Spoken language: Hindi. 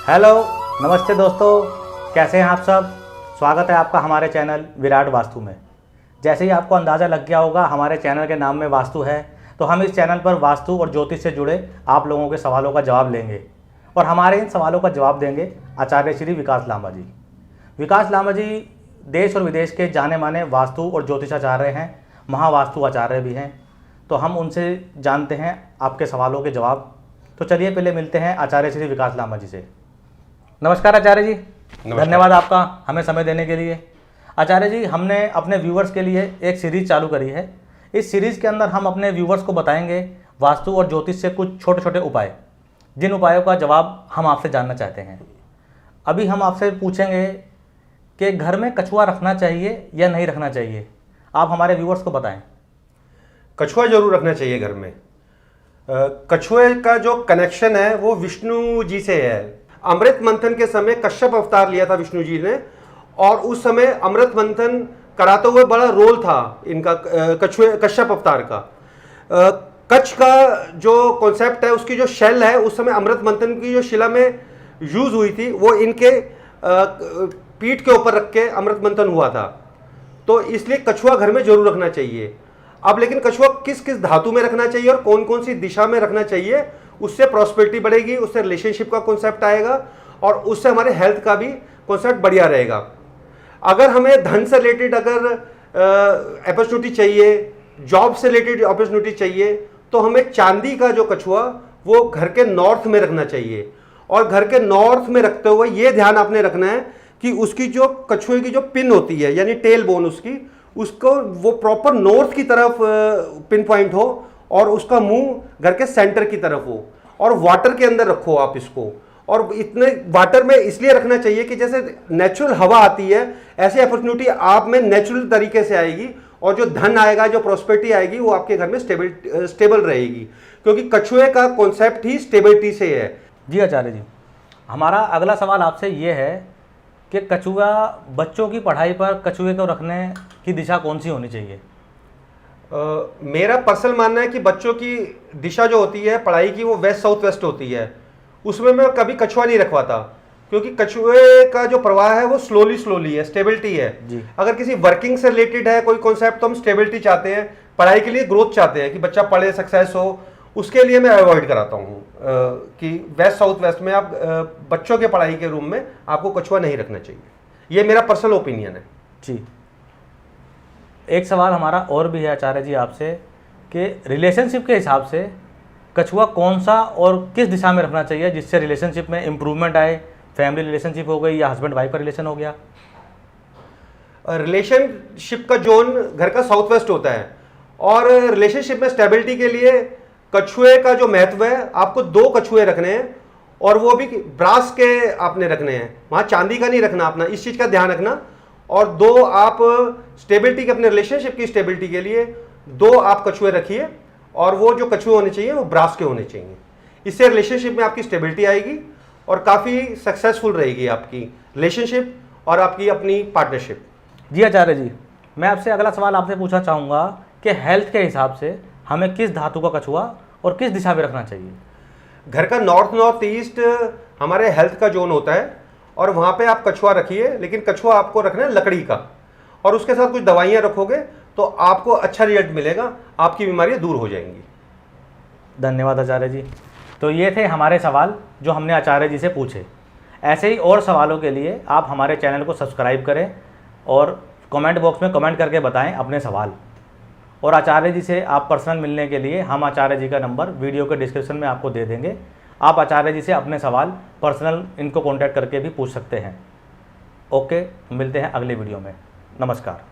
हेलो, नमस्ते दोस्तों, कैसे हैं आप सब। स्वागत है आपका हमारे चैनल विराट वास्तु में। जैसे ही आपको अंदाज़ा लग गया होगा हमारे चैनल के नाम में वास्तु है, तो हम इस चैनल पर वास्तु और ज्योतिष से जुड़े आप लोगों के सवालों का जवाब लेंगे और हमारे इन सवालों का जवाब देंगे आचार्य श्री विकास लांबा जी। विकास लांबा जी देश और विदेश के जाने माने वास्तु और ज्योतिषाचार्य हैं, महावास्तु आचार्य भी हैं। तो हम उनसे जानते हैं आपके सवालों के जवाब। तो चलिए पहले मिलते हैं आचार्य श्री विकास लांबा जी से। नमस्कार आचार्य जी। धन्यवाद आपका हमें समय देने के लिए। आचार्य जी, हमने अपने व्यूवर्स के लिए एक सीरीज़ चालू करी है। इस सीरीज़ के अंदर हम अपने व्यूवर्स को बताएंगे वास्तु और ज्योतिष से कुछ छोटे छोटे उपाय, जिन उपायों का जवाब हम आपसे जानना चाहते हैं। अभी हम आपसे पूछेंगे कि घर में कछुआ रखना चाहिए या नहीं रखना चाहिए, आप हमारे व्यूवर्स को बताएं। कछुआ जरूर रखना चाहिए घर में। कछुए का जो कनेक्शन है वो विष्णु जी से है। अमृत मंथन के समय कश्यप अवतार लिया था विष्णु जी ने, और उस समय अमृत मंथन कराते हुए बड़ा रोल था इनका, कश्यप अवतार का। कच्छ का जो कॉन्सेप्ट है, उसकी जो शेल है, उस समय अमृत मंथन की जो शिला में यूज हुई थी, वो इनके पीठ के ऊपर रख के अमृत मंथन हुआ था। तो इसलिए कछुआ घर में जरूर रखना चाहिए। अब लेकिन कछुआ किस किस धातु में रखना चाहिए और कौन कौन सी दिशा में रखना चाहिए, उससे प्रॉस्पेरिटी बढ़ेगी, उससे रिलेशनशिप का कॉन्सेप्ट आएगा और उससे हमारे हेल्थ का भी कॉन्सेप्ट बढ़िया रहेगा। अगर हमें धन से रिलेटेड अगर अपॉर्चुनिटी चाहिए, जॉब से रिलेटेड अपॉर्चुनिटी चाहिए, तो हमें चांदी का जो कछुआ वो घर के नॉर्थ में रखना चाहिए। और घर के नॉर्थ में रखते हुए ये ध्यान आपने रखना है कि उसकी जो कछुए की जो पिन होती है, यानी टेल बोन उसकी, उसको वो प्रॉपर नॉर्थ की तरफ पिन पॉइंट हो और उसका मुंह घर के सेंटर की तरफ हो, और वाटर के अंदर रखो आप इसको। और इतने वाटर में इसलिए रखना चाहिए कि जैसे नेचुरल हवा आती है, ऐसी अपॉर्चुनिटी आप में नेचुरल तरीके से आएगी, और जो धन आएगा, जो प्रॉस्पेरिटी आएगी, वो आपके घर में स्टेबल रहेगी, क्योंकि कछुए का कॉन्सेप्ट ही स्टेबिलिटी से है। जी आचार्य जी, हमारा अगला सवाल आपसे ये है कि कछुआ बच्चों की पढ़ाई पर कछुए को रखने की दिशा कौन सी होनी चाहिए। मेरा पर्सनल मानना है कि बच्चों की दिशा जो होती है पढ़ाई की, वो वेस्ट साउथ वेस्ट होती है। उसमें मैं कभी कछुआ नहीं रखवाता, क्योंकि कछुए का जो प्रवाह है वो स्लोली है, स्टेबिलिटी है जी। अगर किसी वर्किंग से रिलेटेड है कोई कॉन्सेप्ट, तो हम स्टेबिलिटी चाहते हैं, पढ़ाई के लिए ग्रोथ चाहते हैं कि बच्चा पढ़े, सक्सेस हो। उसके लिए मैं अवॉइड कराता हूँ कि वेस्ट साउथ वेस्ट में आप बच्चों के पढ़ाई के रूम में आपको कछुआ नहीं रखना चाहिए। ये मेरा पर्सनल ओपिनियन है जी। एक सवाल हमारा और भी है आचार्य जी आपसे कि रिलेशनशिप के हिसाब से कछुआ कौन सा और किस दिशा में रखना चाहिए जिससे रिलेशनशिप में इम्प्रूवमेंट आए। फैमिली रिलेशनशिप हो गई या हस्बैंड वाइफ का रिलेशन हो गया। रिलेशनशिप का जोन घर का साउथ वेस्ट होता है, और रिलेशनशिप में स्टेबिलिटी के लिए कछुए का जो महत्व है, आपको 2 कछुए रखने हैं, और वो भी ब्रास के आपने रखने हैं, वहाँ चांदी का नहीं रखना अपना, इस चीज़ का ध्यान रखना। और 2 आप स्टेबिलिटी के, अपने रिलेशनशिप की स्टेबिलिटी के लिए 2 आप कछुए रखिए, और वो जो कछुए होने चाहिए वो ब्रास के होने चाहिए। इससे रिलेशनशिप में आपकी स्टेबिलिटी आएगी और काफ़ी सक्सेसफुल रहेगी आपकी रिलेशनशिप और आपकी अपनी पार्टनरशिप। जी आचार्य जी, मैं आपसे अगला सवाल आपसे पूछना चाहूँगा कि हेल्थ के हिसाब से हमें किस धातु का कछुआ और किस दिशा में रखना चाहिए। घर का नॉर्थ ईस्ट हमारे हेल्थ का जोन होता है, और वहाँ पे आप कछुआ रखिए, लेकिन कछुआ आपको रखना है लकड़ी का, और उसके साथ कुछ दवाइयाँ रखोगे तो आपको अच्छा रिजल्ट मिलेगा, आपकी बीमारियाँ दूर हो जाएंगी। धन्यवाद आचार्य जी। तो ये थे हमारे सवाल जो हमने आचार्य जी से पूछे। ऐसे ही और सवालों के लिए आप हमारे चैनल को सब्सक्राइब करें और कमेंट बॉक्स में कमेंट करके बताएं अपने सवाल। और आचार्य जी से आप पर्सनल मिलने के लिए हम आचार्य जी का नंबर वीडियो के डिस्क्रिप्शन में आपको दे देंगे। आप आचार्य जी से अपने सवाल पर्सनल इनको कॉन्टैक्ट करके भी पूछ सकते हैं। ओके, मिलते हैं अगले वीडियो में। नमस्कार।